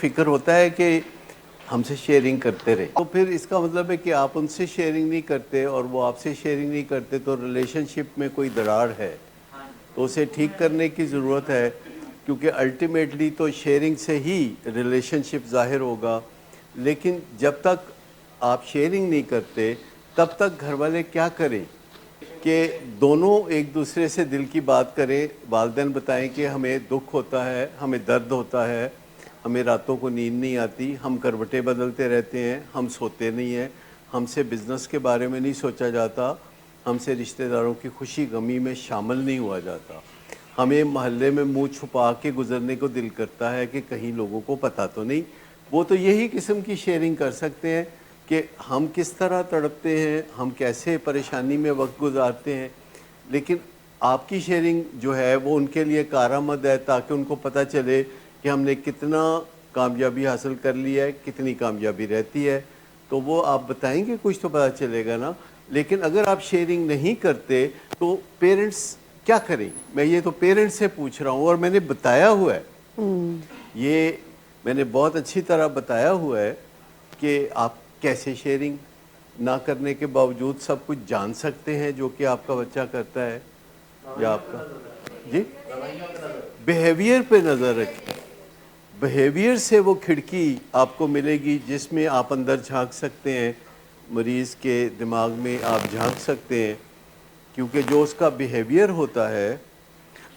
فکر ہوتا ہے کہ ہم سے شیئرنگ کرتے رہے، تو پھر اس کا مطلب ہے کہ آپ ان سے شیئرنگ نہیں کرتے اور وہ آپ سے شیئرنگ نہیں کرتے، تو ریلیشن شپ میں کوئی دراڑ ہے تو اسے ٹھیک کرنے کی ضرورت ہے، کیونکہ الٹیمیٹلی تو شیئرنگ سے ہی ریلیشن شپ ظاہر ہوگا. لیکن جب تک آپ شیئرنگ نہیں کرتے تب تک گھر والے کیا کریں کہ دونوں ایک دوسرے سے دل کی بات کریں. والدین بتائیں کہ ہمیں دکھ ہوتا ہے، ہمیں درد ہوتا ہے، ہمیں راتوں کو نیند نہیں آتی، ہم کروٹیں بدلتے رہتے ہیں، ہم سوتے نہیں ہیں، ہم سے بزنس کے بارے میں نہیں سوچا جاتا، ہم سے رشتہ داروں کی خوشی غمی میں شامل نہیں ہوا جاتا، ہمیں محلے میں منہ چھپا کے گزرنے کو دل کرتا ہے کہ کہیں لوگوں کو پتہ تو نہیں. وہ تو یہی قسم کی شیئرنگ کر سکتے ہیں کہ ہم کس طرح تڑپتے ہیں، ہم کیسے پریشانی میں وقت گزارتے ہیں. لیکن آپ کی شیئرنگ جو ہے وہ ان کے لیے کارآمد ہے، تاکہ ان کو پتہ چلے کہ ہم نے کتنا کامیابی حاصل کر لی ہے، کتنی کامیابی رہتی ہے. تو وہ آپ بتائیں گے کچھ تو پتہ چلے گا نا. لیکن اگر آپ شیئرنگ نہیں کرتے تو پیرنٹس کیا کریں؟ میں یہ تو پیرنٹس سے پوچھ رہا ہوں، اور میں نے بتایا ہوا ہے، یہ میں نے بہت اچھی طرح بتایا ہوا ہے کہ آپ کیسے شیئرنگ نہ کرنے کے باوجود سب کچھ جان سکتے ہیں جو کہ آپ کا بچہ کرتا ہے یا آپ کا. جی، بیہیویئر پہ نظر رکھیں. بیہیویئر سے وہ کھڑکی آپ کو ملے گی جس میں آپ اندر جھانک سکتے ہیں، مریض کے دماغ میں آپ جھانک سکتے ہیں، کیونکہ جو اس کا بیہیویئر ہوتا ہے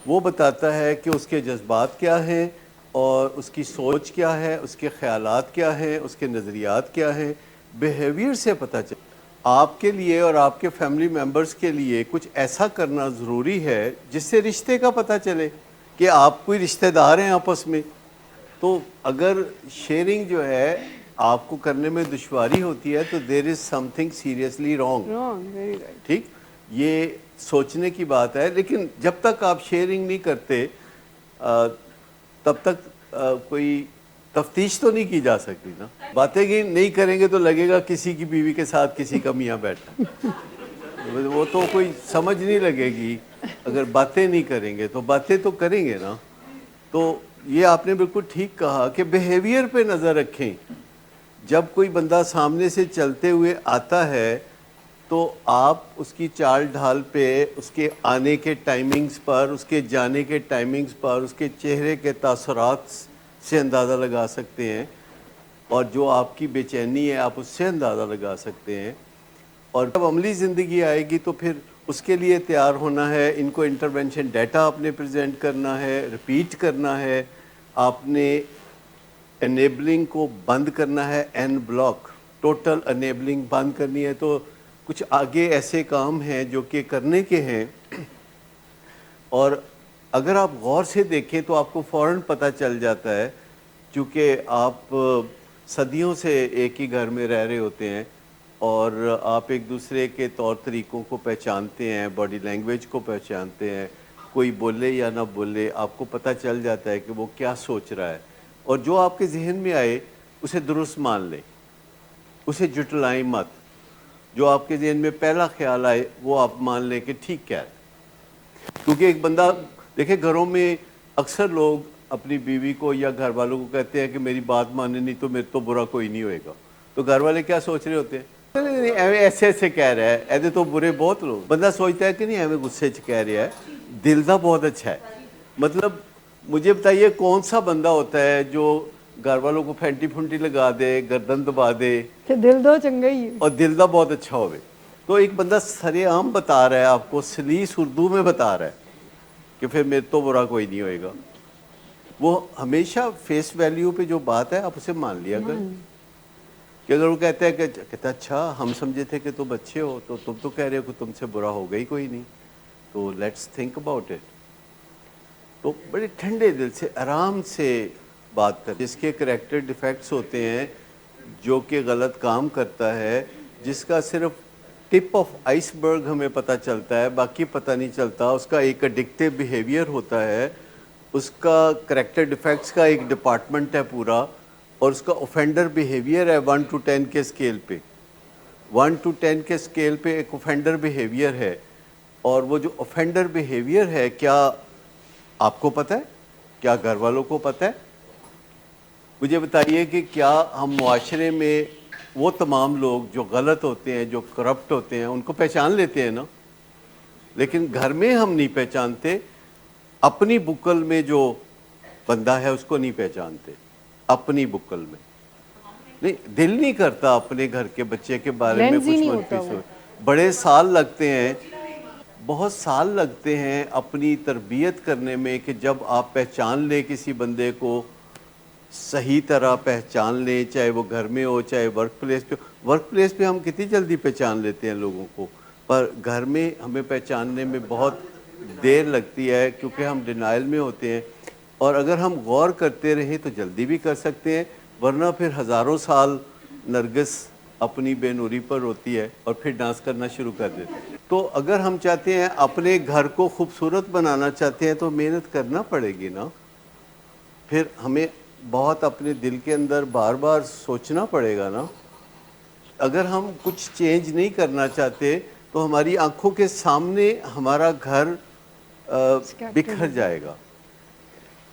وہ بتاتا ہے کہ اس کے جذبات کیا ہیں اور اس کی سوچ کیا ہے، اس کے خیالات کیا ہیں، اس کے نظریات کیا ہیں. بیہیویئر سے پتہ چلتا. آپ کے لیے اور آپ کے فیملی ممبرز کے لیے کچھ ایسا کرنا ضروری ہے جس سے رشتے کا پتہ چلے کہ آپ کوئی رشتہ دار ہیں آپس میں. تو اگر شیئرنگ جو ہے آپ کو کرنے میں دشواری ہوتی ہے تو دیر از سم تھنگ سیریسلی رانگ. ٹھیک، یہ سوچنے کی بات ہے. لیکن جب تک آپ شیئرنگ نہیں کرتے تب تک کوئی تفتیش تو نہیں کی جا سکتی نا. باتیں نہیں کریں گے تو لگے گا کسی کی بیوی کے ساتھ کسی کا میاں بیٹھا، وہ تو کوئی سمجھ نہیں لگے گی. اگر باتیں نہیں کریں گے تو باتیں تو کریں گے نا. تو یہ آپ نے بالکل ٹھیک کہا کہ بیہیویئر پہ نظر رکھیں. جب کوئی بندہ سامنے سے چلتے ہوئے آتا ہے تو آپ اس کی چال ڈھال پہ، اس کے آنے کے ٹائمنگز پر، اس کے جانے کے ٹائمنگز پر، اس کے چہرے کے تاثرات سے اندازہ لگا سکتے ہیں، اور جو آپ کی بے چینی ہے آپ اس سے اندازہ لگا سکتے ہیں. اور جب عملی زندگی آئے گی تو پھر اس کے لیے تیار ہونا ہے. ان کو انٹرونشن ڈیٹا آپ نے پریزنٹ کرنا ہے، ریپیٹ کرنا ہے، آپ نے انیبلنگ کو بند کرنا ہے. این بلاک، ٹوٹل انیبلنگ بند کرنی ہے. تو کچھ آگے ایسے کام ہیں جو کہ کرنے کے ہیں، اور اگر آپ غور سے دیکھیں تو آپ کو فوراً پتہ چل جاتا ہے، چونکہ آپ صدیوں سے ایک ہی گھر میں رہ رہے ہوتے ہیں اور آپ ایک دوسرے کے طور طریقوں کو پہچانتے ہیں، باڈی لینگویج کو پہچانتے ہیں. کوئی بولے یا نہ بولے آپ کو پتہ چل جاتا ہے کہ وہ کیا سوچ رہا ہے. اور جو آپ کے ذہن میں آئے اسے درست مان لیں، اسے جٹلائیں مت. جو آپ کے ذہن میں پہلا خیال آئے وہ آپ مان لیں کہ ٹھیک کیا ہے. کیونکہ ایک بندہ دیکھیں، گھروں میں اکثر لوگ اپنی بیوی کو یا گھر والوں کو کہتے ہیں کہ میری بات مانے نہیں تو میرے تو برا کوئی نہیں ہوئے گا. تو گھر والے کیا سوچ رہے ہوتے ہیں؟ ایسے ایسے کہہ رہا ہے، ایسے تو برے بہت لوگ. بندہ سوچتا ہے کہ نہیں ہمیں غصے سے کہہ رہا ہے، دل دا بہت اچھا ہے. مطلب مجھے بتائیے کون سا بندہ ہوتا ہے جو گھر والوں کو پھینٹی پھنٹی لگا دے، گردن دبا دے کہ دل دو چنگا ہی ہے اور دل دا بہت اچھا ہوئے. تو ایک بندہ سرے عام بتا رہا ہے آپ کو، سلیس اردو میں بتا رہا ہے کہ پھر میرے تو برا کوئی نہیں ہوئے گا. وہ ہمیشہ فیس ویلیو پہ جو بات ہے آپ اسے مان لیا کریں. کہ اگر وہ کہتا ہے کہ کہتا اچھا ہم سمجھے تھے کہ تم اچھے ہو، تو تم تو کہہ رہے ہو کہ تم سے برا ہوگا ہی کوئی نہیں، تو لیٹس تھنک اباؤٹ اٹ. تو بڑے ٹھنڈے دل سے آرام سے بات کر. جس کے کریکٹر ڈیفیکٹس ہوتے ہیں، جو کہ غلط کام کرتا ہے، جس کا صرف ٹپ آف آئس برگ ہمیں پتہ چلتا ہے، باقی پتہ نہیں چلتا. اس کا ایک ایڈکٹیو بیہیویئر ہوتا ہے، اس کا کریکٹر ڈیفیکٹس کا ایک ڈپارٹمنٹ ہے پورا، اور اس کا اوفینڈر بیہیویئر ہے 1 to 10 کے اسکیل پہ. 1 to 10 کے اسکیل پہ ایک اوفینڈر بیہیویئر ہے. اور وہ جو اوفینڈر بیہیویئر ہے، کیا آپ کو پتہ ہے؟ کیا گھر والوں کو پتہ ہے؟ مجھے بتائیے کہ کیا ہم معاشرے میں وہ تمام لوگ جو غلط ہوتے ہیں, جو کرپٹ ہوتے ہیں, ان کو پہچان لیتے ہیں نا, لیکن گھر میں ہم نہیں پہچانتے. اپنی بکل میں جو بندہ ہے اس کو نہیں پہچانتے, اپنی بکل میں نہیں, دل نہیں کرتا اپنے گھر کے بچے کے بارے میں کلینز ہی کچھ نہیں منفی ہوتا وہ. سوچ. بڑے سال لگتے ہیں, بہت سال لگتے ہیں اپنی تربیت کرنے میں کہ جب آپ پہچان لیں کسی بندے کو, صحیح طرح پہچان لیں, چاہے وہ گھر میں ہو چاہے ورک پلیس پہ. ورک پلیس پہ ہم کتنی جلدی پہچان لیتے ہیں لوگوں کو, پر گھر میں ہمیں پہچاننے میں بہت دیر لگتی ہے کیونکہ ہم ڈینائل میں ہوتے ہیں. اور اگر ہم غور کرتے رہیں تو جلدی بھی کر سکتے ہیں, ورنہ پھر ہزاروں سال نرگس اپنی بے نوری پر ہوتی ہے اور پھر ڈانس کرنا شروع کر دیتے ہیں. تو اگر ہم چاہتے ہیں اپنے گھر کو خوبصورت بنانا چاہتے ہیں تو محنت کرنا پڑے گی نا. پھر ہمیں بہت اپنے دل کے اندر بار بار سوچنا پڑے گا نا. اگر ہم کچھ چینج نہیں کرنا چاہتے تو ہماری آنکھوں کے سامنے ہمارا گھر بکھر جائے گا.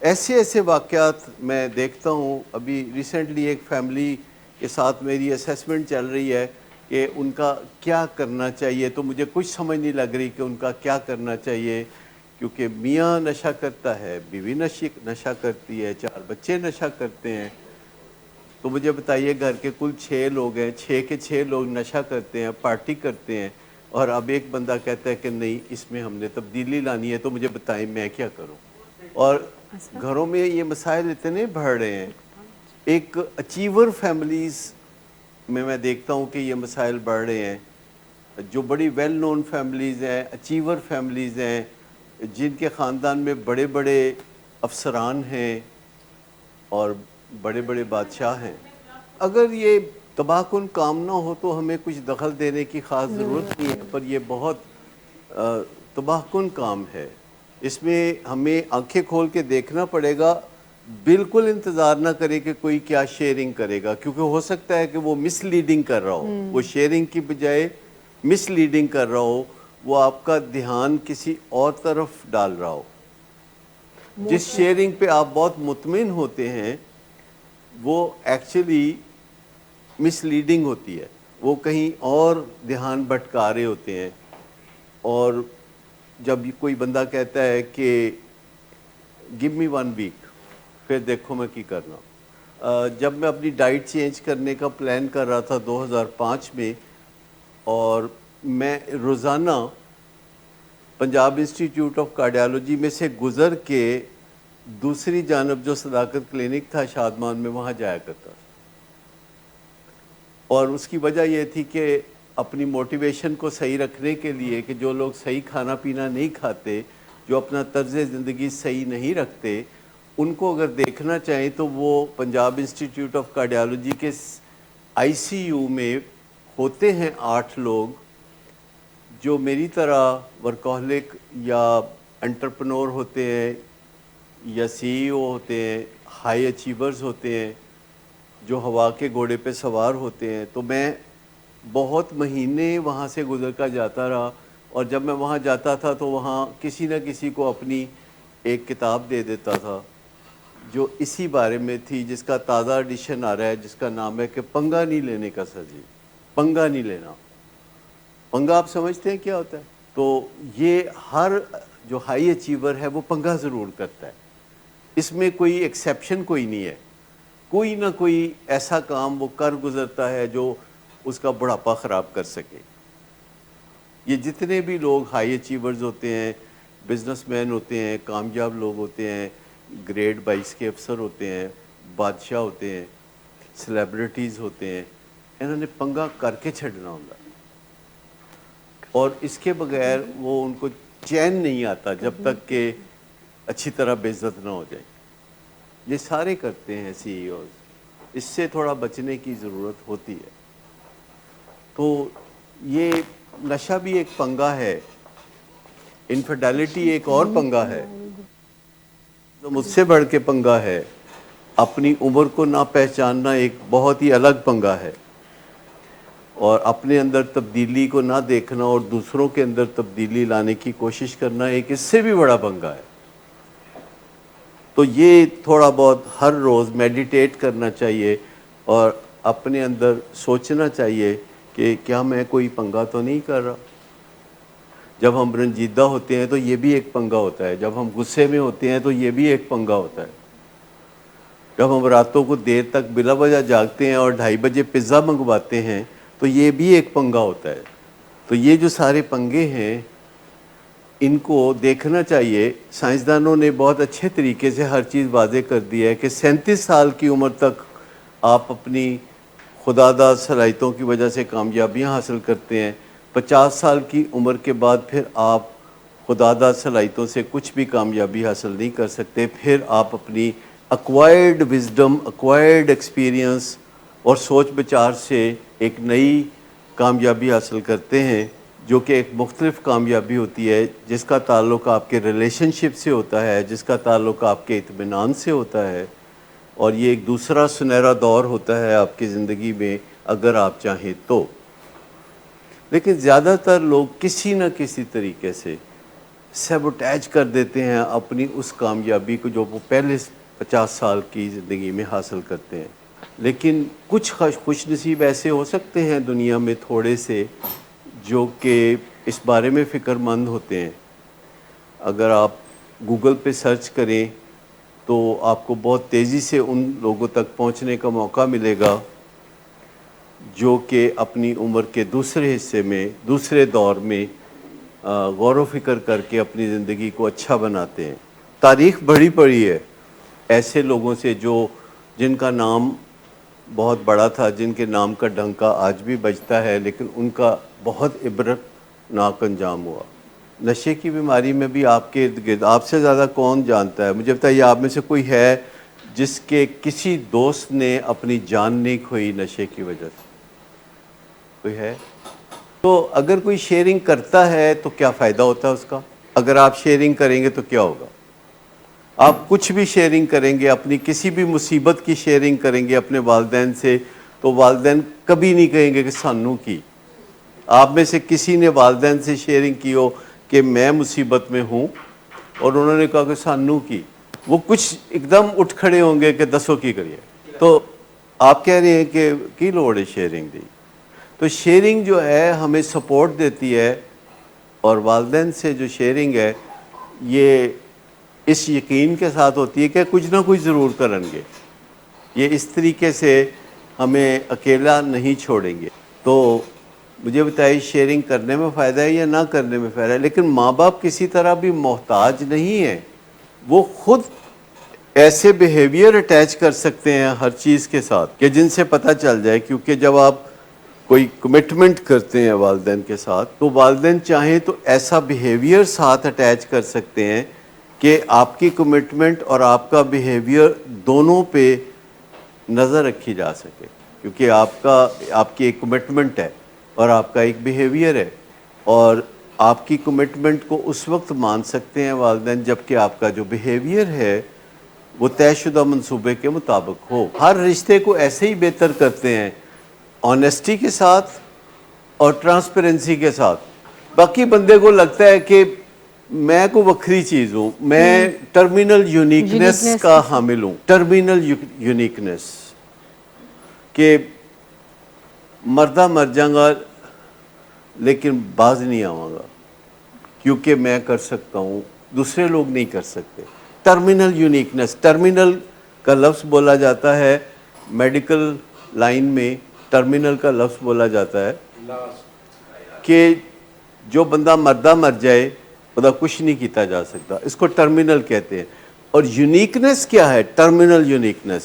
ایسے ایسے واقعات میں دیکھتا ہوں. ابھی ریسنٹلی ایک فیملی کے ساتھ میری اسیسمنٹ چل رہی ہے کہ ان کا کیا کرنا چاہیے, تو مجھے کچھ سمجھ نہیں لگ رہی کہ ان کا کیا کرنا چاہیے, کیونکہ میاں نشہ کرتا ہے, بیوی نشہ کرتی ہے, 4 بچے نشہ کرتے ہیں. تو مجھے بتائیے گھر کے کل 6 لوگ ہیں, 6 کے 6 لوگ نشہ کرتے ہیں, پارٹی کرتے ہیں, اور اب ایک بندہ کہتا ہے کہ نہیں اس میں ہم نے تبدیلی لانی ہے. تو مجھے بتائیں میں کیا کروں. اور گھروں میں یہ مسائل اتنے بڑھ رہے ہیں. ایک اچیور فیملیز میں دیکھتا ہوں کہ یہ مسائل بڑھ رہے ہیں. جو بڑی ویل نون فیملیز ہیں, اچیور فیملیز ہیں, جن کے خاندان میں بڑے بڑے افسران ہیں اور بڑے بڑے بادشاہ ہیں, اگر یہ تباہ کن کام نہ ہو تو ہمیں کچھ دخل دینے کی خاص ضرورت نہیں ہے, پر یہ بہت تباہ کن کام ہے. اس میں ہمیں آنکھیں کھول کے دیکھنا پڑے گا. بالکل انتظار نہ کرے کہ کوئی کیا شیئرنگ کرے گا, کیونکہ ہو سکتا ہے کہ وہ مس لیڈنگ کر رہا ہو, وہ شیئرنگ کی بجائے مس لیڈنگ کر رہا ہو, وہ آپ کا دھیان کسی اور طرف ڈال رہا ہو. جس شیئرنگ پہ آپ بہت مطمئن ہوتے ہیں وہ ایکچولی مس لیڈنگ ہوتی ہے, وہ کہیں اور دھیان بھٹکا رہے ہوتے ہیں. اور جب کوئی بندہ کہتا ہے کہ گیو می 1 ویک پھر دیکھو میں کی کرنا. جب میں اپنی ڈائٹ چینج کرنے کا پلان کر رہا تھا 2005 میں, اور میں روزانہ پنجاب انسٹیٹیوٹ آف کارڈیالوجی میں سے گزر کے دوسری جانب جو صداقت کلینک تھا شادمان میں, وہاں جایا کرتا تھا. اور اس کی وجہ یہ تھی کہ اپنی موٹیویشن کو صحیح رکھنے کے لیے کہ جو لوگ صحیح کھانا پینا نہیں کھاتے, جو اپنا طرز زندگی صحیح نہیں رکھتے, ان کو اگر دیکھنا چاہیں تو وہ پنجاب انسٹیٹیوٹ آف کارڈیالوجی کے آئی سی یو میں ہوتے ہیں 8 لوگ جو میری طرح ورکہولک یا انٹرپرنور ہوتے ہیں, یا سی ای او ہوتے ہیں, ہائی اچیورز ہوتے ہیں, جو ہوا کے گھوڑے پہ سوار ہوتے ہیں. تو میں بہت مہینے وہاں سے گزر کر جاتا رہا, اور جب میں وہاں جاتا تھا تو وہاں کسی نہ کسی کو اپنی ایک کتاب دے دیتا تھا جو اسی بارے میں تھی, جس کا تازہ ایڈیشن آ رہا ہے, جس کا نام ہے کہ پنگا نہیں لینے کا سر جی, پنگا نہیں لینا. پنگا آپ سمجھتے ہیں کیا ہوتا ہے؟ تو یہ ہر جو ہائی اچیور ہے وہ پنگا ضرور کرتا ہے. اس میں کوئی ایکسیپشن کوئی نہیں ہے. کوئی نہ کوئی ایسا کام وہ کر گزرتا ہے جو اس کا بڑھاپا خراب کر سکے. یہ جتنے بھی لوگ ہائی اچیورز ہوتے ہیں, بزنس مین ہوتے ہیں, کامیاب لوگ ہوتے ہیں, گریڈ 22 کے افسر ہوتے ہیں, بادشاہ ہوتے ہیں, سیلیبریٹیز ہوتے ہیں, انہوں نے پنگا کر کے چھڑنا ہوتا, اور اس کے بغیر وہ ان کو چین نہیں آتا جب تک کہ اچھی طرح بے عزت نہ ہو جائے. یہ سارے کرتے ہیں سی ای اوز. اس سے تھوڑا بچنے کی ضرورت ہوتی ہے. تو یہ نشہ بھی ایک پنگا ہے, انفیڈیلٹی ایک اور پنگا ہے, تو مجھ سے بڑھ کے پنگا ہے. اپنی عمر کو نہ پہچاننا ایک بہت ہی الگ پنگا ہے, اور اپنے اندر تبدیلی کو نہ دیکھنا اور دوسروں کے اندر تبدیلی لانے کی کوشش کرنا ایک اس سے بھی بڑا پنگا ہے. تو یہ تھوڑا بہت ہر روز میڈیٹیٹ کرنا چاہیے اور اپنے اندر سوچنا چاہیے کہ کیا میں کوئی پنگا تو نہیں کر رہا. جب ہم رنجیدہ ہوتے ہیں تو یہ بھی ایک پنگا ہوتا ہے, جب ہم غصے میں ہوتے ہیں تو یہ بھی ایک پنگا ہوتا ہے, جب ہم راتوں کو دیر تک بلا وجہ جاگتے ہیں اور 2:30 بجے پیزا منگواتے ہیں تو یہ بھی ایک پنگا ہوتا ہے. تو یہ جو سارے پنگے ہیں ان کو دیکھنا چاہیے. سائنسدانوں نے بہت اچھے طریقے سے ہر چیز واضح کر دی ہے کہ 37 سال کی عمر تک آپ اپنی خداداد صلاحیتوں کی وجہ سے کامیابیاں حاصل کرتے ہیں. 50 سال کی عمر کے بعد پھر آپ خداداد صلاحیتوں سے کچھ بھی کامیابی حاصل نہیں کر سکتے. پھر آپ اپنی ایکوائرڈ وزڈم, ایکوائرڈ ایکسپیرینس اور سوچ بچار سے ایک نئی کامیابی حاصل کرتے ہیں جو کہ ایک مختلف کامیابی ہوتی ہے, جس کا تعلق آپ کے ریلیشن شپ سے ہوتا ہے, جس کا تعلق آپ کے اطمینان سے ہوتا ہے, اور یہ ایک دوسرا سنہرا دور ہوتا ہے آپ کی زندگی میں اگر آپ چاہیں تو. لیکن زیادہ تر لوگ کسی نہ کسی طریقے سے سیبوٹیج کر دیتے ہیں اپنی اس کامیابی کو جو وہ پہلے 50 سال کی زندگی میں حاصل کرتے ہیں. لیکن کچھ خوش نصیب ایسے ہو سکتے ہیں دنیا میں تھوڑے سے جو کہ اس بارے میں فکر مند ہوتے ہیں. اگر آپ گوگل پہ سرچ کریں تو آپ کو بہت تیزی سے ان لوگوں تک پہنچنے کا موقع ملے گا جو کہ اپنی عمر کے دوسرے حصے میں, دوسرے دور میں غور و فکر کر کے اپنی زندگی کو اچھا بناتے ہیں. تاریخ بڑی پڑی ہے ایسے لوگوں سے جن کا نام بہت بڑا تھا, جن کے نام کا ڈنکا آج بھی بجتا ہے, لیکن ان کا بہت عبرتناک انجام ہوا. نشے کی بیماری میں بھی آپ کے ارد گرد آپ سے زیادہ کون جانتا ہے, مجھے بتائیے آپ میں سے کوئی ہے جس کے کسی دوست نے اپنی جان نہیں کھوئی نشے کی وجہ سے؟ کوئی ہے؟ تو اگر کوئی شیئرنگ کرتا ہے تو کیا فائدہ ہوتا ہے اس کا؟ اگر آپ شیئرنگ کریں گے تو کیا ہوگا؟ آپ کچھ بھی شیئرنگ کریں گے, اپنی کسی بھی مصیبت کی شیئرنگ کریں گے اپنے والدین سے, تو والدین کبھی نہیں کہیں گے کہ سانو کی. آپ میں سے کسی نے والدین سے شیئرنگ کی ہو کہ میں مصیبت میں ہوں اور انہوں نے کہا کہ سانو کی, وہ کچھ ایک دم اٹھ کھڑے ہوں گے کہ دسو کی کریے. تو آپ کہہ رہے ہیں کہ کی لوڑ ہے شیئرنگ دی. تو شیئرنگ جو ہے ہمیں سپورٹ دیتی ہے, اور والدین سے جو شیئرنگ ہے یہ اس یقین کے ساتھ ہوتی ہے کہ کچھ نہ کچھ ضرور کریں گے, یہ اس طریقے سے ہمیں اکیلا نہیں چھوڑیں گے. تو مجھے بتائیے شیئرنگ کرنے میں فائدہ ہے یا نہ کرنے میں فائدہ ہے؟ لیکن ماں باپ کسی طرح بھی محتاج نہیں ہیں, وہ خود ایسے بیہیویئر اٹیچ کر سکتے ہیں ہر چیز کے ساتھ کہ جن سے پتہ چل جائے. کیونکہ جب آپ کوئی کمٹمنٹ کرتے ہیں والدین کے ساتھ تو والدین چاہیں تو ایسا بیہیویئر ساتھ اٹیچ کر سکتے ہیں کہ آپ کی کمٹمنٹ اور آپ کا بیہیویئر دونوں پہ نظر رکھی جا سکے, کیونکہ آپ کی ایک کمٹمنٹ ہے اور آپ کا ایک بیہیویئر ہے, اور آپ کی کمٹمنٹ کو اس وقت مان سکتے ہیں والدین جب کہ آپ کا جو بیہیویئر ہے وہ طے شدہ منصوبے کے مطابق ہو. ہر رشتے کو ایسے ہی بہتر کرتے ہیں آنیسٹی کے ساتھ اور ٹرانسپیرنسی کے ساتھ. باقی بندے کو لگتا ہے کہ میں کوئی وکھری چیز ہوں, میں ٹرمینل یونیکنیس کا حامل ہوں. ٹرمینل یونیکنیس کہ مردہ مر جاؤں گا لیکن باز نہیں آؤں گا کیونکہ میں کر سکتا ہوں, دوسرے لوگ نہیں کر سکتے. ٹرمینل یونیکنیس, ٹرمینل کا لفظ بولا جاتا ہے میڈیکل لائن میں, ٹرمینل کا لفظ بولا جاتا ہے کہ جو بندہ مردہ مر جائے بندہ کچھ نہیں کیتا جا سکتا, اس کو ٹرمینل کہتے ہیں. اور یونیکنیس کیا ہے؟ ٹرمینل یونیکنیس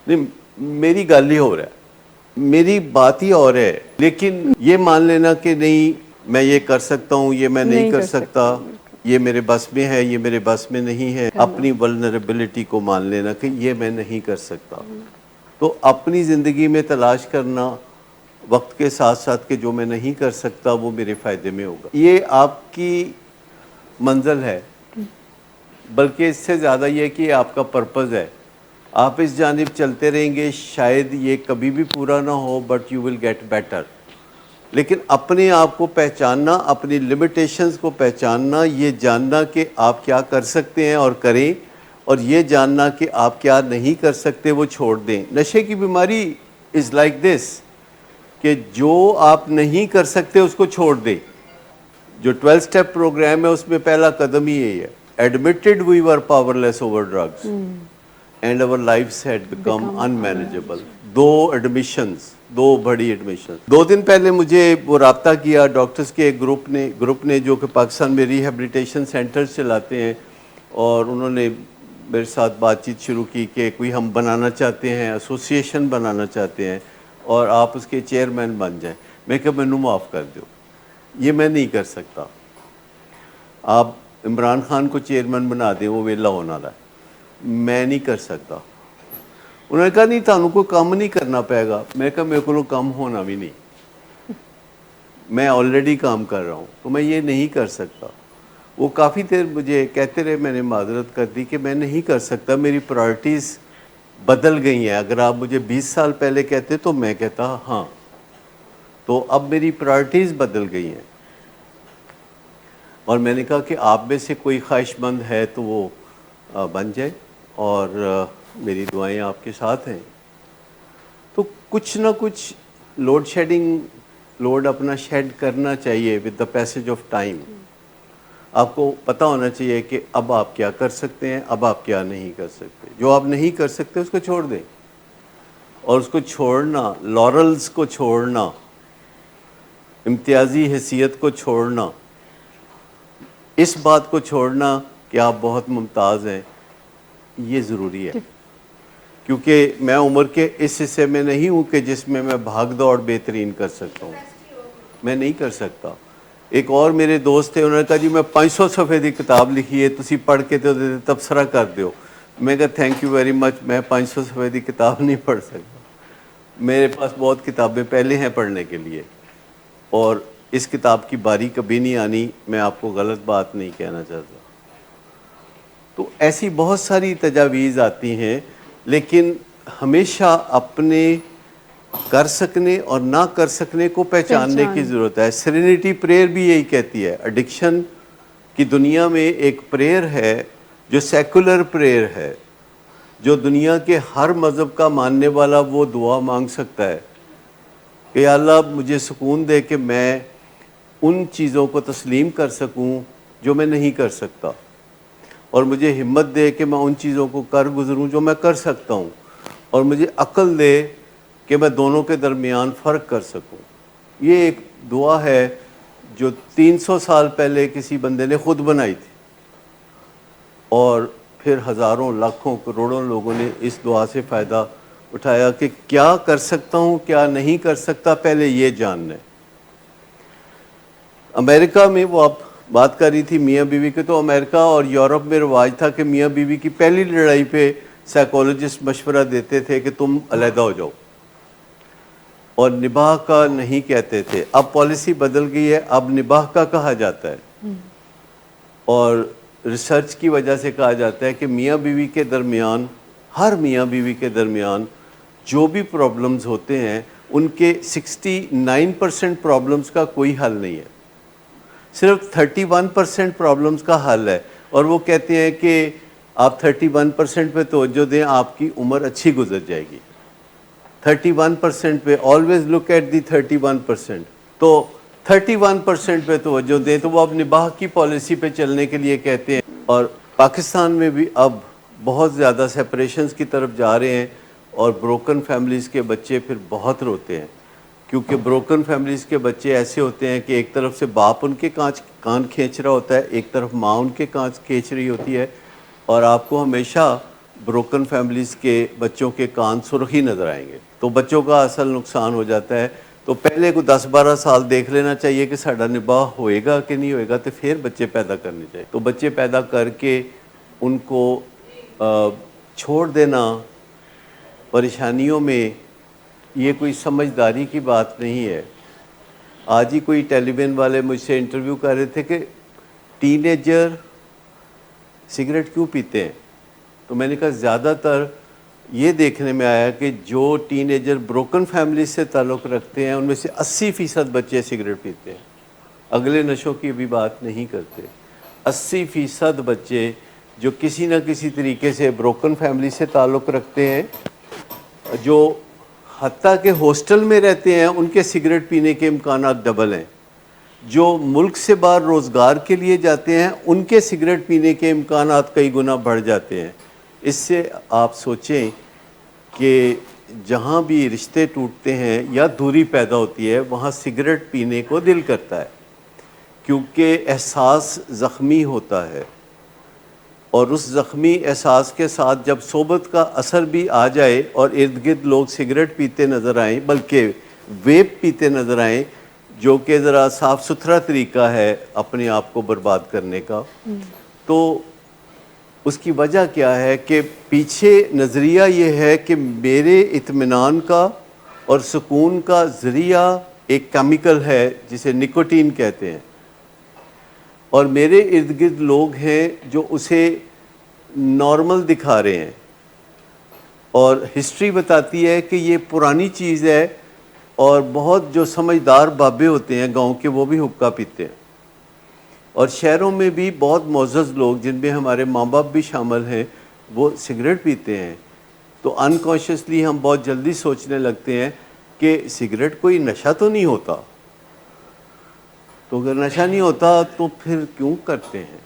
نہیں, میری گل ہی ہو رہا ہے, میری بات ہی اور ہے, لیکن یہ مان لینا کہ نہیں میں یہ کر سکتا ہوں, یہ میں نہیں کر سکتا, یہ میرے بس میں ہے, یہ میرے بس میں نہیں ہے. اپنی ولنریبلٹی کو مان لینا کہ یہ میں نہیں کر سکتا. تو اپنی زندگی میں تلاش کرنا وقت کے ساتھ ساتھ کہ جو میں نہیں کر سکتا وہ میرے فائدے میں ہوگا, یہ آپ کی منزل ہے, بلکہ اس سے زیادہ یہ کہ آپ کا پرپز ہے. آپ اس جانب چلتے رہیں گے, شاید یہ کبھی بھی پورا نہ ہو, but you will get better. لیکن اپنے آپ کو پہچاننا, اپنی لمیٹیشنز کو پہچاننا, یہ جاننا کہ آپ کیا کر سکتے ہیں اور کریں, اور یہ جاننا کہ آپ کیا نہیں کر سکتے وہ چھوڑ دیں. نشے کی بیماری از لائک دس کہ جو آپ نہیں کر سکتے اس کو چھوڑ دیں. جو 12 سٹیپ پروگرام ہے اس میں پہلا قدم ہی یہی ہے. Admitted we were powerless over drugs and our lives had become unmanageable. 2 بڑی ایڈمیشن. 2 دن پہلے مجھے وہ رابطہ کیا ڈاکٹرز کے ایک گروپ نے جو کہ پاکستان میں ریہیبلیٹیشن سینٹر چلاتے ہیں, اور انہوں نے میرے ساتھ بات چیت شروع کی کہ کوئی ہم بنانا چاہتے ہیں, ایسوسیشن بنانا چاہتے ہیں اور آپ اس کے چیئرمین بن جائیں. میں کہ مینوں معاف کر دو, یہ میں نہیں کر سکتا. آپ عمران خان کو چیئرمین بنا دیں, وہ ویلا ہونا رہا ہے, میں نہیں کر سکتا. انہوں نے کہا نہیں تانوں کوئی کام نہیں کرنا پائے گا. میں کہا میرے کو کام ہونا بھی نہیں, میں آلریڈی کام کر رہا ہوں, تو میں یہ نہیں کر سکتا. وہ کافی دیر مجھے کہتے رہے, میں نے معذرت کر دی کہ میں نہیں کر سکتا, میری پرائرٹیز بدل گئی ہیں. اگر آپ مجھے 20 سال پہلے کہتے تو میں کہتا ہاں, تو اب میری پرائرٹیز بدل گئی ہیں. اور میں نے کہا کہ آپ میں سے کوئی خواہش مند ہے تو وہ بن جائے, اور میری دعائیں آپ کے ساتھ ہیں. تو کچھ نہ کچھ لوڈ اپنا شیڈ کرنا چاہیے with the passage of time. آپ کو پتہ ہونا چاہیے کہ اب آپ کیا کر سکتے ہیں, اب آپ کیا نہیں کر سکتے. جو آپ نہیں کر سکتے اس کو چھوڑ دیں, اور اس کو چھوڑنا, لورلز کو چھوڑنا, امتیازی حیثیت کو چھوڑنا, اس بات کو چھوڑنا کہ آپ بہت ممتاز ہیں, یہ ضروری ہے. کیونکہ میں عمر کے اس حصے میں نہیں ہوں کہ جس میں بھاگ دوڑ بہترین کر سکتا ہوں, میں نہیں کر سکتا. ایک اور میرے دوست تھے, انہوں نے کہا جی میں 500 صفحے دی کتاب لکھی ہے, تسی پڑھ کے تو تبصرہ کر دیو. میں کہا تھینک یو ویری مچ, میں 500 صفحے دی کتاب نہیں پڑھ سکتا. میرے پاس بہت کتابیں پہلے ہیں پڑھنے کے لیے, اور اس کتاب کی باری کبھی نہیں آنی. میں آپ کو غلط بات نہیں کہنا چاہتا. تو ایسی بہت ساری تجاویز آتی ہیں, لیکن ہمیشہ اپنے کر سکنے اور نہ کر سکنے کو پہچاننے کی ضرورت ہے. سیرینٹی پریئر بھی یہی کہتی ہے. ایڈکشن کی دنیا میں ایک پریئر ہے جو سیکولر پریئر ہے, جو دنیا کے ہر مذہب کا ماننے والا وہ دعا مانگ سکتا ہے کہ یا اللہ مجھے سکون دے کہ میں ان چیزوں کو تسلیم کر سکوں جو میں نہیں کر سکتا, اور مجھے ہمت دے کہ میں ان چیزوں کو کر گزروں جو میں کر سکتا ہوں, اور مجھے عقل دے کہ میں دونوں کے درمیان فرق کر سکوں. یہ ایک دعا ہے جو 300 سال پہلے کسی بندے نے خود بنائی تھی, اور پھر ہزاروں لاکھوں کروڑوں لوگوں نے اس دعا سے فائدہ اٹھایا کہ کیا کر سکتا ہوں کیا نہیں کر سکتا, پہلے یہ جاننا ہے. امریکہ میں وہ آپ بات کر رہی تھی میاں بیوی کے, تو امریکہ اور یورپ میں رواج تھا کہ میاں بیوی کی پہلی لڑائی پہ سائیکولوجسٹ مشورہ دیتے تھے کہ تم علیحدہ ہو جاؤ, اور نباہ کا نہیں کہتے تھے. اب پالیسی بدل گئی ہے, اب نباہ کا کہا جاتا ہے, اور ریسرچ کی وجہ سے کہا جاتا ہے کہ میاں بیوی کے درمیان, ہر میاں بیوی کے درمیان جو بھی پرابلمز ہوتے ہیں ان کے 69% پرابلمز کا کوئی حل نہیں ہے, صرف 31% پرابلمز کا حل ہے. اور وہ کہتے ہیں کہ آپ 31% پہ توجہ دیں, آپ کی عمر اچھی گزر جائے گی. 31% پہ آلویز لک ایٹ دی 31%. تو 31% پہ توجہ دیں, تو وہ اب نباہ کی پالیسی پہ چلنے کے لیے کہتے ہیں. اور پاکستان میں بھی اب بہت زیادہ سیپریشنز کی طرف جا رہے ہیں, اور بروکن فیملیز کے بچے پھر بہت روتے ہیں, کیونکہ بروکن فیملیز کے بچے ایسے ہوتے ہیں کہ ایک طرف سے باپ ان کے کان کھینچ رہا ہوتا ہے, ایک طرف ماں ان کے کان کھینچ رہی ہوتی ہے, اور آپ کو ہمیشہ بروکن فیملیز کے بچوں کے کان سرخ ہی نظر آئیں گے. تو بچوں کا اصل نقصان ہو جاتا ہے. تو پہلے کو 10-12 سال دیکھ لینا چاہیے کہ ساڈا نباہ ہوئے گا کہ نہیں ہوئے گا, تو پھر بچے پیدا کرنے چاہیے. تو بچے پیدا کر کے ان کو چھوڑ دینا پریشانیوں میں, یہ کوئی سمجھداری کی بات نہیں ہے. آج ہی کوئی ٹیلی ویژن والے مجھ سے انٹرویو کر رہے تھے کہ ٹین ایجر سگریٹ کیوں پیتے ہیں, تو میں نے کہا زیادہ تر یہ دیکھنے میں آیا کہ جو ٹین ایجر بروکن فیملی سے تعلق رکھتے ہیں ان میں سے 80% بچے سگریٹ پیتے ہیں. اگلے نشوں کی بھی بات نہیں کرتے. 80% بچے جو کسی نہ کسی طریقے سے بروکن فیملی سے تعلق رکھتے ہیں، جو حتیٰ کہ ہاسٹل میں رہتے ہیں، ان کے سگریٹ پینے کے امکانات ڈبل ہیں. جو ملک سے باہر روزگار کے لیے جاتے ہیں، ان کے سگریٹ پینے کے امکانات کئی گنا بڑھ جاتے ہیں. اس سے آپ سوچیں کہ جہاں بھی رشتے ٹوٹتے ہیں یا دوری پیدا ہوتی ہے، وہاں سگریٹ پینے کو دل کرتا ہے، کیونکہ احساس زخمی ہوتا ہے. اور اس زخمی احساس کے ساتھ جب صحبت کا اثر بھی آ جائے اور ارد گرد لوگ سگریٹ پیتے نظر آئیں، بلکہ ویپ پیتے نظر آئیں، جو کہ ذرا صاف ستھرا طریقہ ہے اپنے آپ کو برباد کرنے کا، تو اس کی وجہ کیا ہے کہ پیچھے نظریہ یہ ہے کہ میرے اطمینان کا اور سکون کا ذریعہ ایک کیمیکل ہے جسے نکوٹین کہتے ہیں، اور میرے ارد گرد لوگ ہیں جو اسے نارمل دکھا رہے ہیں. اور ہسٹری بتاتی ہے کہ یہ پرانی چیز ہے، اور بہت جو سمجھدار بابے ہوتے ہیں گاؤں کے، وہ بھی حقہ پیتے ہیں. اور شہروں میں بھی بہت معزز لوگ، جن میں ہمارے ماں باپ بھی شامل ہیں، وہ سگریٹ پیتے ہیں. تو انکانشیسلی ہم بہت جلدی سوچنے لگتے ہیں کہ سگریٹ کوئی نشہ تو نہیں ہوتا، تو اگر نشہ نہیں ہوتا تو پھر کیوں کرتے ہیں.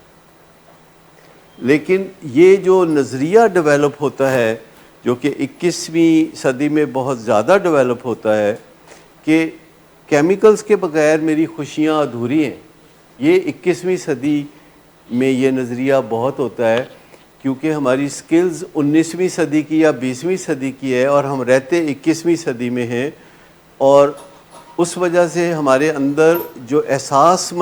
لیکن یہ جو نظریہ ڈیولپ ہوتا ہے، جو کہ 21ویں صدی میں بہت زیادہ ڈیولپ ہوتا ہے، کہ کیمیکلز کے بغیر میری خوشیاں ادھوری ہیں، یہ 21ویں صدی میں یہ نظریہ بہت ہوتا ہے، کیونکہ ہماری سکلز 19ویں صدی کی یا 20ویں صدی کی ہے، اور ہم رہتے 21ویں صدی میں ہیں. اور اس وجہ سے ہمارے اندر جو احساس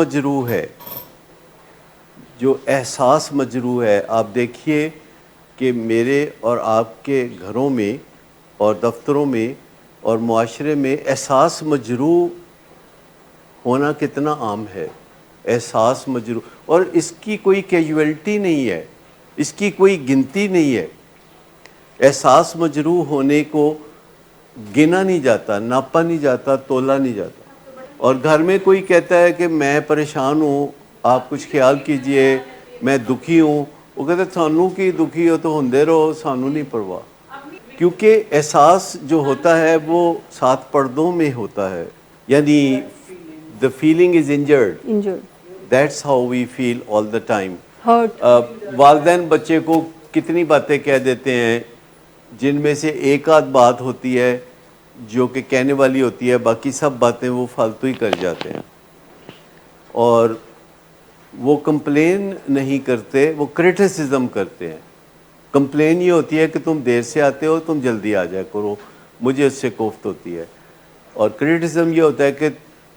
مجروح ہے، آپ دیکھیے کہ میرے اور آپ کے گھروں میں اور دفتروں میں اور معاشرے میں احساس مجروح ہونا کتنا عام ہے. احساس مجروح، اور اس کی کوئی کیجویلٹی نہیں ہے، اس کی کوئی گنتی نہیں ہے. احساس مجروح ہونے کو گنا نہیں جاتا، ناپا نہیں جاتا، تولا نہیں جاتا. اور گھر میں کوئی کہتا ہے کہ میں پریشان ہوں، آپ کچھ خیال کیجئے، میں دکھی ہوں، وہ کہتے ہیں سانوں کی دکھی ہو تو ہوندے رہو، سانوں نہیں پرواہ. کیونکہ احساس جو ہوتا ہے وہ 7 پردوں میں ہوتا ہے، یعنی the feeling is injured. That's how we feel all the time. والدین بچے کو کتنی باتیں کہہ دیتے ہیں، جن میں سے ایک آدھ بات ہوتی ہے جو کہ کہنے والی ہوتی ہے، باقی سب باتیں وہ فالتو ہی کر جاتے ہیں. اور وہ کمپلین نہیں کرتے، وہ کرٹیسزم کرتے ہیں. کمپلین یہ ہوتی ہے کہ تم دیر سے آتے ہو، تم جلدی آ جایا کرو، مجھے اس سے کوفت ہوتی ہے. اور کرٹیسزم یہ ہوتا ہے کہ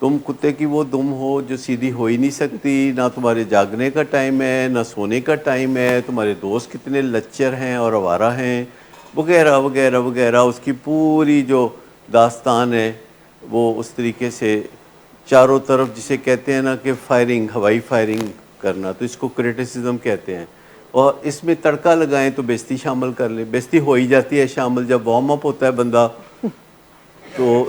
تم کتے کی وہ دم ہو جو سیدھی ہو ہی نہیں سکتی، نہ تمہارے جاگنے کا ٹائم ہے نہ سونے کا ٹائم ہے، تمہارے دوست کتنے لچر ہیں اور آوارہ ہیں، وغیرہ وغیرہ وغیرہ. اس کی پوری جو داستان ہے وہ اس طریقے سے چاروں طرف، جسے کہتے ہیں نا کہ فائرنگ، ہوائی فائرنگ کرنا، تو اس کو کرٹیسزم کہتے ہیں. اور اس میں تڑکا لگائیں تو بیزتی شامل کر لیں، بیزتی ہو ہی جاتی ہے شامل. جب وارم اپ ہوتا ہے بندہ تو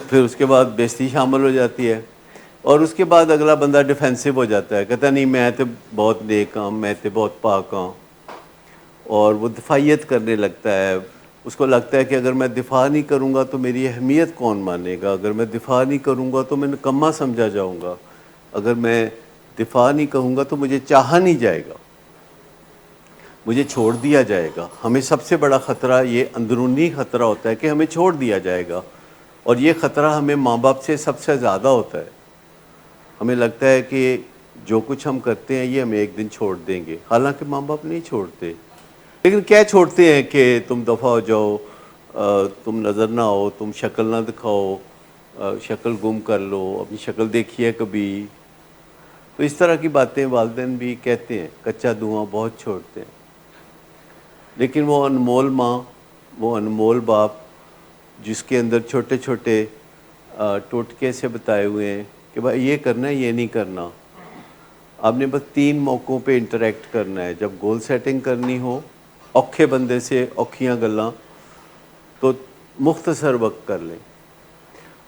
پھر اس کے بعد بیزتی شامل ہو جاتی ہے، اور اس کے بعد اگلا بندہ ڈیفینسو ہو جاتا ہے، کہتا نہیں میں تو بہت نیک ہوں، میں تو بہت پاک ہوں، اور وہ دفاعیت کرنے لگتا ہے. اس کو لگتا ہے کہ اگر میں دفاع نہیں کروں گا تو میری اہمیت کون مانے گا، اگر میں دفاع نہیں کروں گا تو میں نکما سمجھا جاؤں گا، اگر میں دفاع نہیں کہوں گا تو مجھے چاہا نہیں جائے گا، مجھے چھوڑ دیا جائے گا. ہمیں سب سے بڑا خطرہ یہ اندرونی خطرہ ہوتا ہے کہ ہمیں چھوڑ دیا جائے گا، اور یہ خطرہ ہمیں ماں باپ سے سب سے زیادہ ہوتا ہے. ہمیں لگتا ہے کہ جو کچھ ہم کرتے ہیں یہ ہمیں ایک دن چھوڑ دیں گے، حالانکہ ماں باپ نہیں چھوڑتے. لیکن کیا چھوڑتے ہیں کہ تم دفع ہو جاؤ، تم نظر نہ آؤ، تم شکل نہ دکھاؤ، شکل گم کر لو، اپنی شکل دیکھیے کبھی. تو اس طرح کی باتیں والدین بھی کہتے ہیں، کچا دھواں بہت چھوڑتے ہیں. لیکن وہ انمول ماں، وہ انمول باپ، جس کے اندر چھوٹے چھوٹے ٹوٹکے سے بتائے ہوئے ہیں کہ بھائی یہ کرنا ہے، یہ نہیں کرنا. آپ نے بس 3 موقعوں پہ انٹریکٹ کرنا ہے. جب گول سیٹنگ کرنی ہو اوکھے بندے سے اوکھیاں گلاں تو مختصر وقت کر لیں.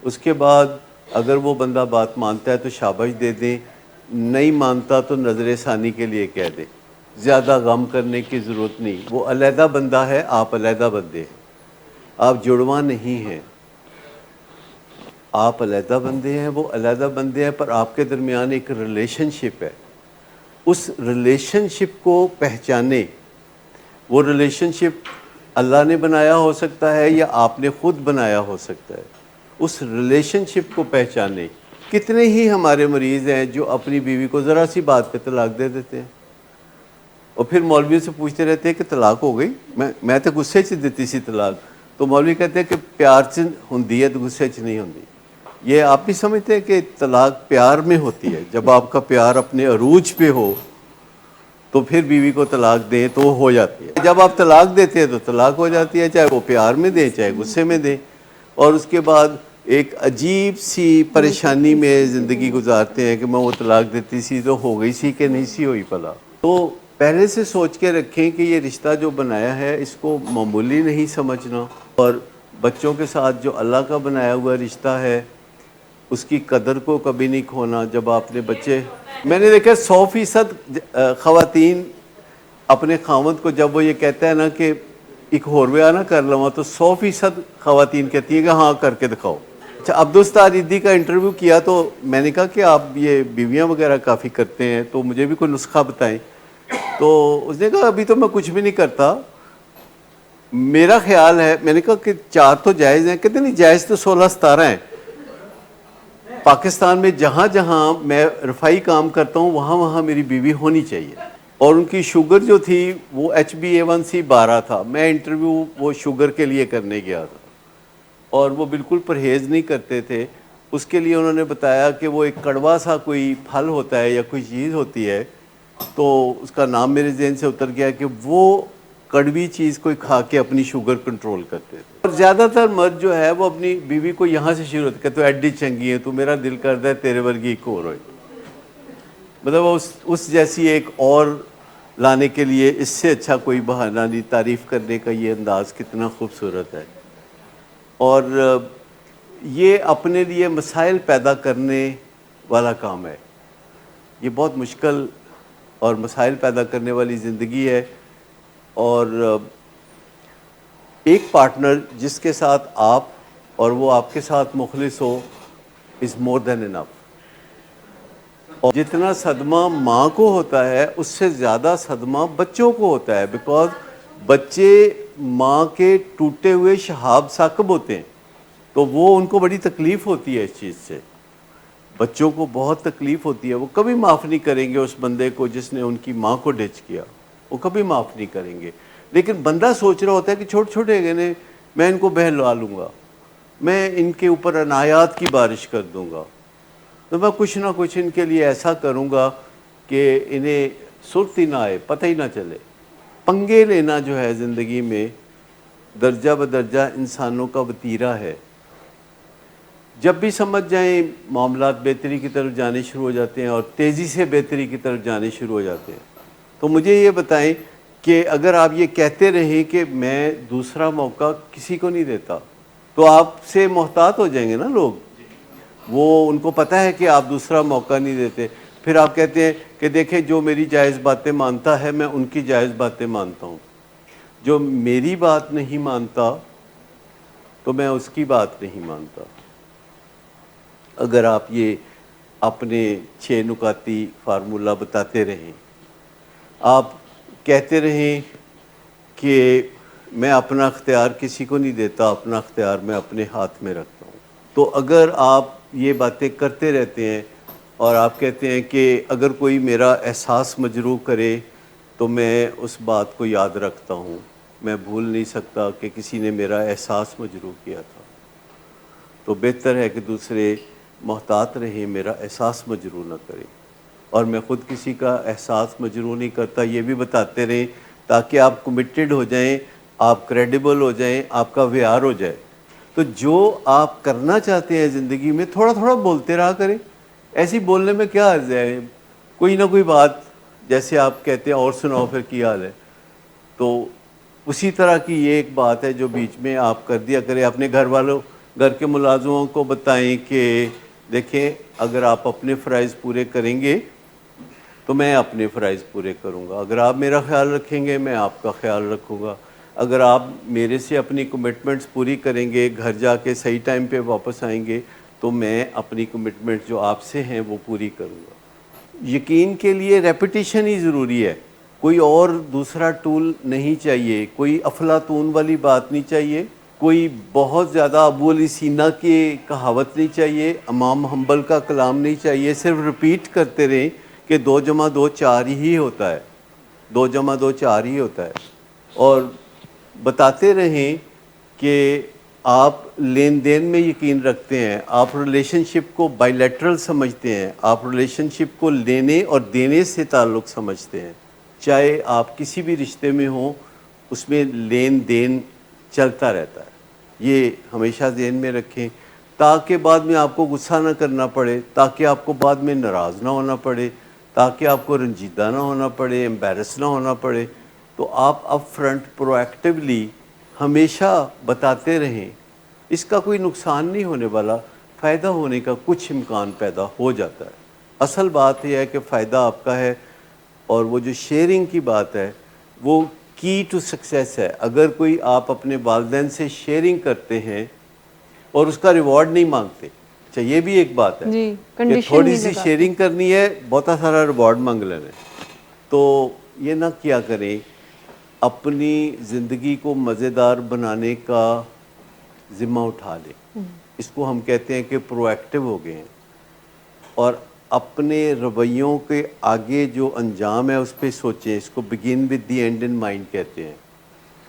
اس کے بعد اگر وہ بندہ بات مانتا ہے تو شاباش دے دیں، نہیں مانتا تو نظر ثانی کے لیے کہہ دیں. زیادہ غم کرنے کی ضرورت نہیں. وہ علیحدہ بندہ ہے, آپ علیحدہ بندے ہیں, آپ جڑواں نہیں ہیں. آپ علیحدہ بندے ہیں, وہ علیحدہ بندے ہیں, پر آپ کے درمیان ایک ریلیشن شپ ہے. اس ریلیشن شپ کو پہچانے. وہ ریلیشن شپ اللہ نے بنایا ہو سکتا ہے یا آپ نے خود بنایا ہو سکتا ہے. اس ریلیشن شپ کو پہچانے. کتنے ہی ہمارے مریض ہیں جو اپنی بیوی کو ذرا سی بات پہ طلاق دے دیتے ہیں, اور پھر مولوی سے پوچھتے رہتے ہیں کہ طلاق ہو گئی. میں تو غصے چ دیتی سی طلاق. تو مولوی کہتے ہیں کہ پیار چ ہوندی ہے تو غصے چ نہیں ہوندی. یہ آپ بھی سمجھتے ہیں کہ طلاق پیار میں ہوتی ہے. جب آپ کا پیار اپنے عروج پہ ہو تو پھر بیوی کو طلاق دیں تو وہ ہو جاتی ہے. جب آپ طلاق دیتے ہیں تو طلاق ہو جاتی ہے, چاہے وہ پیار میں دیں چاہے غصے میں دیں. اور اس کے بعد ایک عجیب سی پریشانی میں زندگی گزارتے ہیں کہ میں وہ طلاق دیتی سی تو ہو گئی سی کہ نہیں سی ہوئی پلا. تو پہلے سے سوچ کے رکھیں کہ یہ رشتہ جو بنایا ہے اس کو معمولی نہیں سمجھنا, اور بچوں کے ساتھ جو اللہ کا بنایا ہوا رشتہ ہے اس کی قدر کو کبھی نہیں کھونا. جب آپ نے بچے, میں نے دیکھا 100% خواتین اپنے خاوند کو جب وہ یہ کہتا ہے نا کہ ایک ہورویا نہ کر لوا, تو 100% خواتین کہتی ہیں کہ ہاں کر کے دکھاؤ. اچھا, عبدالستار ریدی کا انٹرویو کیا تو میں نے کہا کہ آپ یہ بیویاں وغیرہ کافی کرتے ہیں تو مجھے بھی کوئی نسخہ بتائیں. تو اس نے کہا ابھی تو میں کچھ بھی نہیں کرتا, میرا خیال ہے. میں نے کہا کہ 4 تو جائز ہیں. کہتے نہیں, جائز تو 16-17 ہیں. پاکستان میں جہاں جہاں میں رفائی کام کرتا ہوں وہاں وہاں میری بیوی ہونی چاہیے. اور ان کی شوگر جو تھی وہ HbA1c 12 تھا. میں انٹرویو وہ شوگر کے لیے کرنے گیا تھا اور وہ بالکل پرہیز نہیں کرتے تھے. اس کے لیے انہوں نے بتایا کہ وہ ایک کڑوا سا کوئی پھل ہوتا ہے یا کوئی چیز ہوتی ہے, تو اس کا نام میرے ذہن سے اتر گیا کہ وہ کڑوی چیز کوئی کھا کے اپنی شوگر کنٹرول کرتے تھے. اور زیادہ تر مرد جو ہے وہ اپنی بیوی کو یہاں سے شروع ہوتا ہے کہ تو ایڈی چنگی ہے, تو میرا دل کرتا ہے تیرے ورگی ایک اور ہوئے. مطلب اس جیسی ایک اور لانے کے لیے اس سے اچھا کوئی بہانہ نہیں. تعریف کرنے کا یہ انداز کتنا خوبصورت ہے. اور یہ اپنے لیے مسائل پیدا کرنے والا کام ہے. یہ بہت مشکل اور مسائل پیدا کرنے والی زندگی ہے. اور ایک پارٹنر جس کے ساتھ آپ اور وہ آپ کے ساتھ مخلص ہو از مور دین انف. اور جتنا صدمہ ماں کو ہوتا ہے اس سے زیادہ صدمہ بچوں کو ہوتا ہے, بیکاز بچے ماں کے ٹوٹے ہوئے شہاب ثاقب ہوتے ہیں, تو وہ ان کو بڑی تکلیف ہوتی ہے اس چیز سے. بچوں کو بہت تکلیف ہوتی ہے. وہ کبھی معاف نہیں کریں گے اس بندے کو جس نے ان کی ماں کو ڈچ کیا, وہ کبھی معاف نہیں کریں گے. لیکن بندہ سوچ رہا ہوتا ہے کہ چھوٹے چھوٹے گنے میں ان کو بہلوا لوں گا, میں ان کے اوپر عنایات کی بارش کر دوں گا, تو میں کچھ نہ کچھ ان کے لیے ایسا کروں گا کہ انہیں صورت ہی نہ آئے, پتہ ہی نہ چلے. پنگے لینا جو ہے زندگی میں درجہ بدرجہ انسانوں کا وتیرہ ہے. جب بھی سمجھ جائیں معاملات بہتری کی طرف جانے شروع ہو جاتے ہیں اور تیزی سے بہتری کی طرف جانے شروع ہو جاتے ہیں. تو مجھے یہ بتائیں کہ اگر آپ یہ کہتے رہیں کہ میں دوسرا موقع کسی کو نہیں دیتا, تو آپ سے محتاط ہو جائیں گے نا لوگ. وہ ان کو پتہ ہے کہ آپ دوسرا موقع نہیں دیتے. پھر آپ کہتے ہیں کہ دیکھیں جو میری جائز باتیں مانتا ہے میں ان کی جائز باتیں مانتا ہوں, جو میری بات نہیں مانتا تو میں اس کی بات نہیں مانتا. اگر آپ یہ اپنے 6 نکاتی فارمولہ بتاتے رہیں, آپ کہتے رہیں کہ میں اپنا اختیار کسی کو نہیں دیتا, اپنا اختیار میں اپنے ہاتھ میں رکھتا ہوں, تو اگر آپ یہ باتیں کرتے رہتے ہیں اور آپ کہتے ہیں کہ اگر کوئی میرا احساس مجروح کرے تو میں اس بات کو یاد رکھتا ہوں, میں بھول نہیں سکتا کہ کسی نے میرا احساس مجروح کیا تھا, تو بہتر ہے کہ دوسرے محتاط رہیں, میرا احساس مجروح نہ کریں. اور میں خود کسی کا احساس مجروح نہیں کرتا, یہ بھی بتاتے رہیں تاکہ آپ کمیٹڈ ہو جائیں, آپ کریڈیبل ہو جائیں, آپ کا ویار ہو جائے. تو جو آپ کرنا چاہتے ہیں زندگی میں تھوڑا تھوڑا بولتے رہا کریں. ایسی بولنے میں کیا عرض ہے, کوئی نہ کوئی بات جیسے آپ کہتے ہیں اور سناؤ پھر کیا حال ہے, تو اسی طرح کی یہ ایک بات ہے جو بیچ میں آپ کر دیا کریں. اپنے گھر والوں, گھر کے ملازموں کو بتائیں کہ دیکھیں اگر آپ اپنے فرائض پورے کریں گے تو میں اپنے فرائض پورے کروں گا. اگر آپ میرا خیال رکھیں گے میں آپ کا خیال رکھوں گا. اگر آپ میرے سے اپنی کمٹمنٹس پوری کریں گے, گھر جا کے صحیح ٹائم پہ واپس آئیں گے, تو میں اپنی کمٹمنٹ جو آپ سے ہیں وہ پوری کروں گا. یقین کے لیے ریپیٹیشن ہی ضروری ہے, کوئی اور دوسرا ٹول نہیں چاہیے, کوئی افلاطون والی بات نہیں چاہیے, کوئی بہت زیادہ ابو علی سینا کی کہاوت نہیں چاہیے, امام حنبل کا کلام نہیں چاہیے. صرف رپیٹ کرتے رہیں کہ 2 × 2 4 ہی ہوتا ہے, 2 × 2 4 ہی ہوتا ہے, اور بتاتے رہیں کہ آپ لین دین میں یقین رکھتے ہیں, آپ ریلیشن شپ کو بائی لیٹرل سمجھتے ہیں, آپ ریلیشن شپ کو لینے اور دینے سے تعلق سمجھتے ہیں. چاہے آپ کسی بھی رشتے میں ہوں اس میں لین دین چلتا رہتا ہے. یہ ہمیشہ ذہن میں رکھیں تاکہ بعد میں آپ کو غصہ نہ کرنا پڑے, تاکہ آپ کو بعد میں ناراض نہ ہونا پڑے, تاکہ آپ کو رنجیدہ نہ ہونا پڑے, امبیرس نہ ہونا پڑے. تو آپ اپ فرنٹ پرو ایکٹیولی ہمیشہ بتاتے رہیں. اس کا کوئی نقصان نہیں ہونے والا, فائدہ ہونے کا کچھ امکان پیدا ہو جاتا ہے. اصل بات یہ ہے کہ فائدہ آپ کا ہے, اور وہ جو شیئرنگ کی بات ہے وہ کی ٹو سکسیس ہے. اگر کوئی آپ اپنے والدین سے شیئرنگ کرتے ہیں اور اس کا ریوارڈ نہیں مانگتے, اچھا یہ بھی ایک بات ہے جی کہ کنڈیشن تھوڑی نہیں سی لگاتے. شیئرنگ کرنی ہے, بہت سارا ریوارڈ مانگ لینا ہے. تو یہ نہ کیا کریں, اپنی زندگی کو مزیدار بنانے کا ذمہ اٹھا لیں. اس کو ہم کہتے ہیں کہ پرو ایکٹیو ہو گئے ہیں, اور اپنے رویوں کے آگے جو انجام ہے اس پہ سوچیں. اس کو begin with the end in mind کہتے ہیں.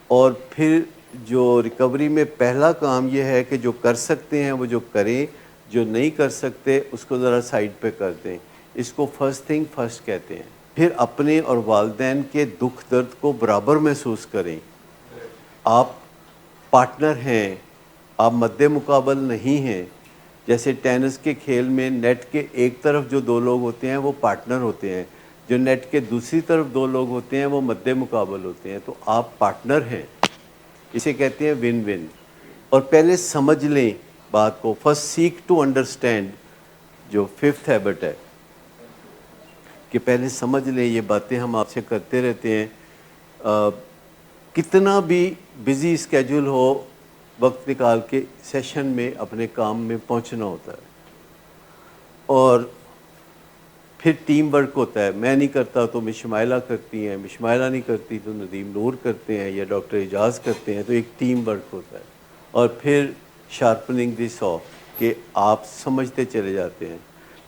اور پھر جو ریکوری میں پہلا کام یہ ہے کہ جو کر سکتے ہیں وہ جو کریں, جو نہیں کر سکتے اس کو ذرا سائڈ پہ کر دیں. اس کو فرسٹ تھنگ فرسٹ کہتے ہیں. پھر اپنے اور والدین کے دکھ درد کو برابر محسوس کریں. آپ پارٹنر ہیں, آپ مد مقابل نہیں ہیں. جیسے ٹینس کے کھیل میں نیٹ کے ایک طرف جو 2 لوگ ہوتے ہیں وہ پارٹنر ہوتے ہیں, جو نیٹ کے دوسری طرف 2 لوگ ہوتے ہیں وہ مد مقابل ہوتے ہیں. تو آپ پارٹنر ہیں, اسے کہتے ہیں ون ون. اور پہلے سمجھ لیں بات کو, فرسٹ سیک ٹو انڈرسٹینڈ, جو 5th ہیبٹ ہے کہ پہلے سمجھ لیں. یہ باتیں ہم آپ سے کرتے رہتے ہیں, کتنا بھی بزی اسکیجول ہو وقت نکال کے سیشن میں اپنے کام میں پہنچنا ہوتا ہے. اور پھر ٹیم ورک ہوتا ہے. میں نہیں کرتا تو مشمائلہ کرتی ہیں, مشمائلہ نہیں کرتی تو ندیم نور کرتے ہیں یا ڈاکٹر اعجاز کرتے ہیں. تو ایک ٹیم ورک ہوتا ہے. اور پھر شارپننگ دی سو, کہ آپ سمجھتے چلے جاتے ہیں.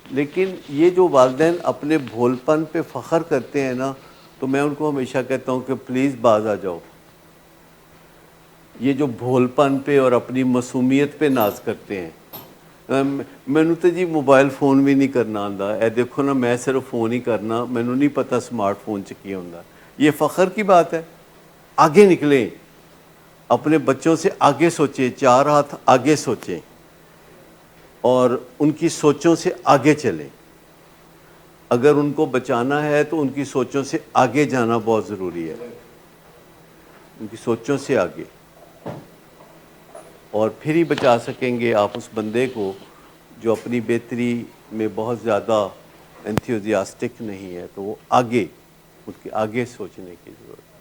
لیکن یہ جو والدین اپنے بھول پن پہ فخر کرتے ہیں نا, تو میں ان کو ہمیشہ کہتا ہوں کہ پلیز باز آ جاؤ. یہ جو بھول پن پہ اور اپنی معصومیت پہ ناز کرتے ہیں, مینوں تو جی موبائل فون بھی نہیں کرنا آندا, اے دیکھو نا میں صرف فون ہی کرنا, مینوں نہیں پتہ سمارٹ فون چ کی ہوندا. یہ فخر کی بات ہے. آگے نکلیں, اپنے بچوں سے آگے سوچیں, 4 ہاتھ آگے سوچیں, اور ان کی سوچوں سے آگے چلیں. اگر ان کو بچانا ہے تو ان کی سوچوں سے آگے جانا بہت ضروری ہے, ان کی سوچوں سے آگے. اور پھر ہی بچا سکیں گے آپ اس بندے کو جو اپنی بہتری میں بہت زیادہ انتھیوزیاسٹک نہیں ہے. تو وہ آگے, اس کے آگے سوچنے کی ضرورت ہے.